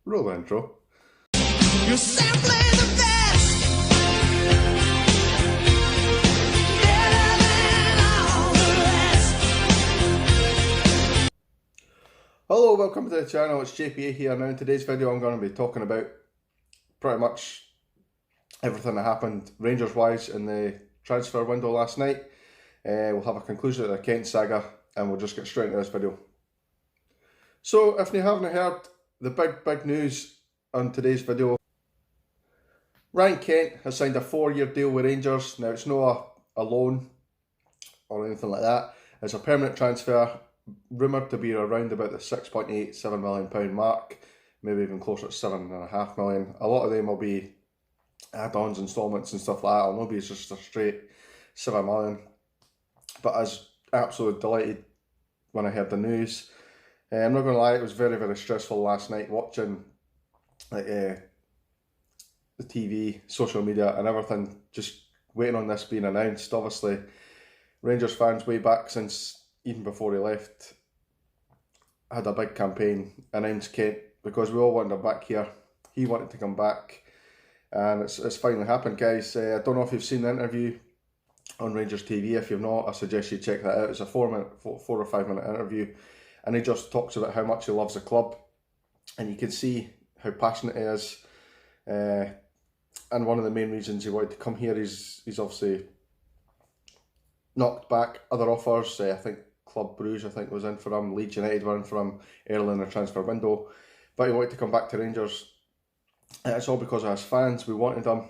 Roll the intro. You're simply the best. Better than all the rest. Hello, welcome to the channel. It's JPA here. Now in today's video I'm going to be talking about pretty much everything that happened Rangers wise in the transfer window last night. We'll have a conclusion to the Kent saga and we'll just get straight into this video. So if you haven't heard the big news on today's video, Ryan Kent has signed a 4-year deal with Rangers. Now it's not a loan or anything like that. It's a permanent transfer, rumoured to be around about the £6.87 million mark, maybe even closer to £7.5 million. A lot of them will be add-ons, instalments and stuff like that. It'll not be just a straight £7 million. But I was absolutely delighted when I heard the news. I'm not going to lie, it was very stressful last night watching the TV, social media and everything, just waiting on this being announced. Obviously, Rangers fans way back since even before he left had a big campaign, announced Kent, because we all wanted him back here. He wanted to come back and it's finally happened, guys. I don't know if you've seen the interview on Rangers TV. If you've not, I suggest you check that out. It's a 4 or 5 minute interview and he just talks about how much he loves the club and you can see how passionate he is. And one of the main reasons he wanted to come here is he's obviously knocked back other offers. I think Club Bruges was in for him, Leeds United were in for him early in the transfer window, but he wanted to come back to Rangers. And it's all because of his fans. We wanted him,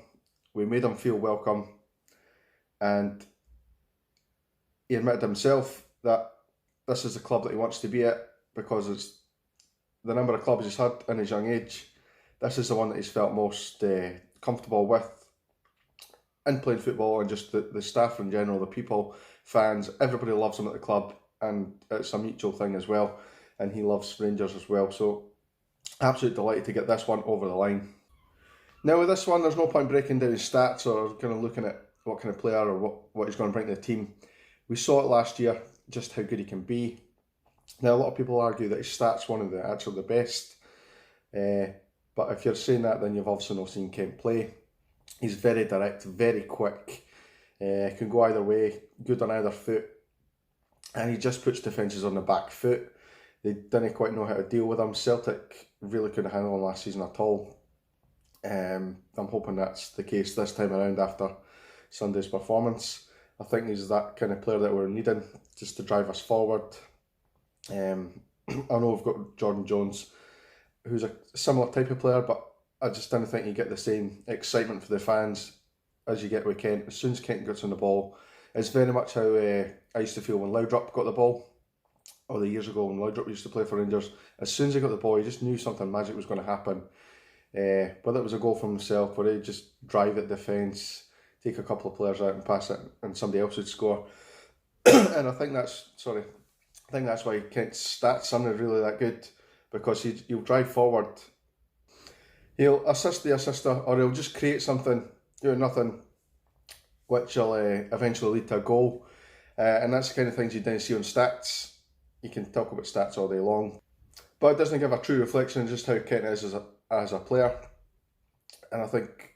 we made him feel welcome, and he admitted himself that this is the club that he wants to be at because it's the number of clubs he's had in his young age. This is the one that he's felt most comfortable with in playing football, and just the staff in general, the people, fans, everybody loves him at the club, and it's a mutual thing as well, and he loves Rangers as well. So absolutely delighted to get this one over the line. Now with this one, there's no point breaking down his stats or kind of looking at what kind of player or what he's going to bring to the team. We saw it last year, just how good he can be. Now a lot of people argue that his stats one of the actually the best, but if you're saying that, then you've obviously not seen Kent play. He's very direct, very quick, can go either way, good on either foot, and he just puts defences on the back foot. They didn't quite know how to deal with him. Celtic really couldn't handle him last season at all. I'm hoping that's the case this time around after Sunday's performance. I think he's that kind of player that we're needing just to drive us forward. I know we've got Jordan Jones, who's a similar type of player, but I just didn't think you get the same excitement for the fans as you get with Kent. As soon as Kent gets on the ball, it's very much how I used to feel when Laudrup got the ball, or the years ago when Laudrup used to play for Rangers. As soon as he got the ball, you just knew something magic was going to happen. Whether it was a goal from himself, or he'd just drive at defence, take a couple of players out and pass it, and somebody else would score. And I think that's why Kent's stats aren't really that good, because he'll drive forward, he'll assist the assister, or he'll just create something, do nothing, which will eventually lead to a goal. And that's the kind of things you don't see on stats. You can talk about stats all day long, but it doesn't give a true reflection of just how Kent is as a player. And I think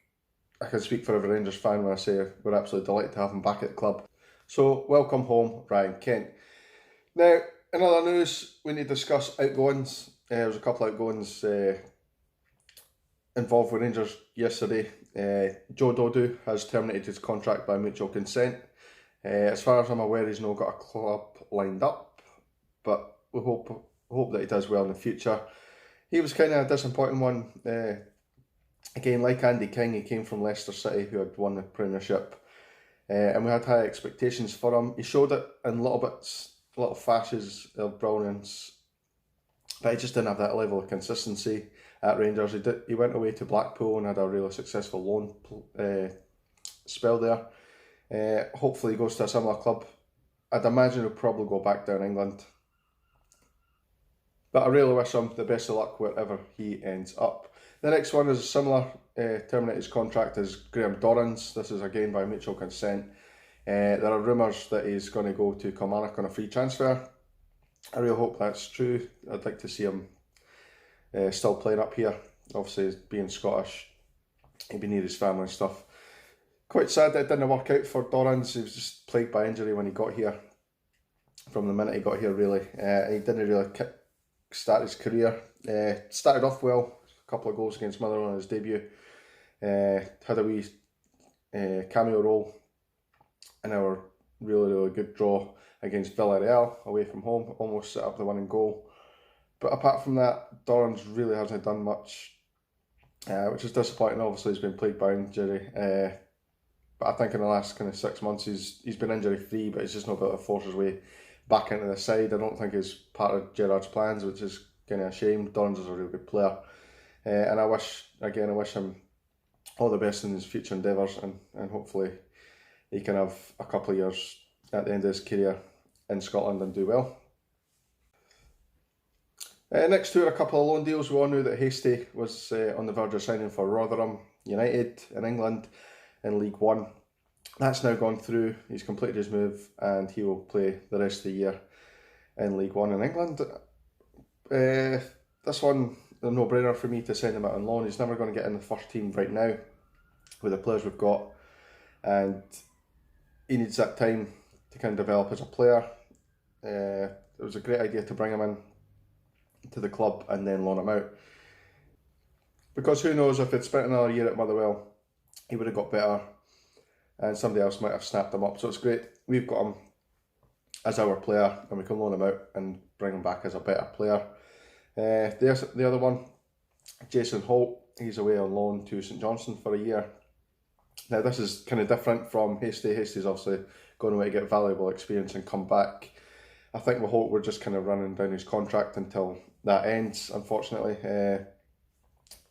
I can speak for every Rangers fan when I say we're absolutely delighted to have him back at the club. So welcome home, Ryan Kent. Now, in other news, we need to discuss outgoings. There was a couple of outgoings involved with Rangers yesterday. Joe Dodu has terminated his contract by mutual consent. As far as I'm aware, he's not got a club lined up, but we hope that he does well in the future. He was kind of a disappointing one. Again, like Andy King, he came from Leicester City, who had won the Premiership, and we had high expectations for him. He showed it in little bits, little flashes of brilliance, but he just didn't have that level of consistency at Rangers. He went away to Blackpool and had a really successful loan spell there. Hopefully he goes to a similar club. I'd imagine he'll probably go back down England. But I really wish him the best of luck wherever he ends up. The next one is a similar, terminated his contract as Graham Dorrans. This is again by mutual consent. There are rumours that he's going to go to Kilmarnock on a free transfer. I really hope that's true. I'd like to see him still playing up here. Obviously, being Scottish, he'd be near his family and stuff. Quite sad that it didn't work out for Dorrans. He was just plagued by injury when he got here. From the minute he got here, really. He didn't really start his career. Started off well, a couple of goals against Motherwell on his debut. Had a wee cameo role in our really good draw against Villarreal away from home. Almost set up the winning goal. But apart from that, Dorrans really hasn't done much, which is disappointing. Obviously, he's been plagued by injury. But I think in the last kind of 6 months, he's been injury free, but he's just not able to force his way back into the side. I don't think it's part of Gerrard's plans, which is kind of a shame. Dorrans is a real good player, and I wish him all the best in his future endeavours, and hopefully he can have a couple of years at the end of his career in Scotland and do well. Next to a couple of loan deals. We all knew that Hastie was on the verge of signing for Rotherham United in England in League One. That's now gone through. He's completed his move and he will play the rest of the year in League One in England. This one, a no-brainer for me to send him out on loan. He's never going to get in the first team right now with the players we've got, and he needs that time to kind of develop as a player. It was a great idea to bring him in to the club and then loan him out, because who knows, if he'd spent another year at Motherwell, he would have got better and somebody else might have snapped him up. So it's great we've got him as our player and we can loan him out and bring him back as a better player. The other one, Jason Holt, he's away on loan to St Johnstone for a year. Now this is kind of different from Hastie. Hastie's obviously going away to get valuable experience and come back. I think with Holt we're just kind of running down his contract until that ends, unfortunately.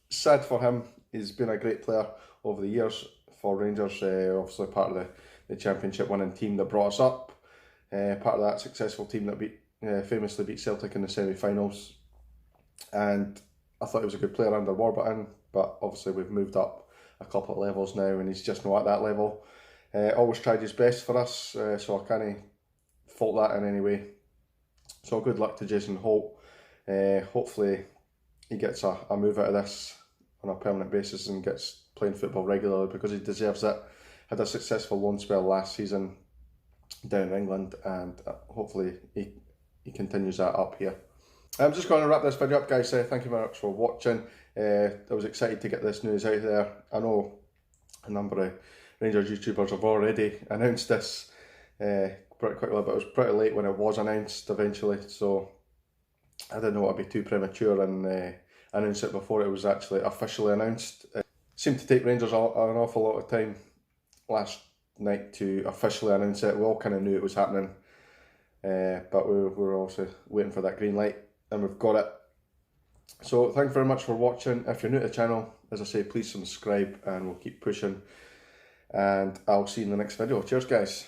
Sad for him. He's been a great player over the years for Rangers, obviously part of the championship winning team that brought us up, part of that successful team that famously beat Celtic in the semi-finals, and I thought he was a good player under Warburton, but obviously we've moved up a couple of levels now and he's just not at that level. Always tried his best for us, so I can't fault that in any way. So good luck to Jason Holt. Hopefully he gets a move out of this on a permanent basis and gets playing football regularly, because he deserves it. Had a successful loan spell last season down in England, and hopefully he continues that up here. I'm just going to wrap this video up, guys. Thank you very much for watching. I was excited to get this news out there. I know a number of Rangers YouTubers have already announced this pretty quickly, but it was pretty late when it was announced eventually, so I didn't know I'd be too premature and announce it before it was actually officially announced. It seemed to take Rangers an awful lot of time last night to officially announce it. We all kind of knew it was happening, but we were also waiting for that green light, and we've got it. So thank you very much for watching. If you're new to the channel, as I say, please subscribe and we'll keep pushing, and I'll see you in the next video. Cheers, guys.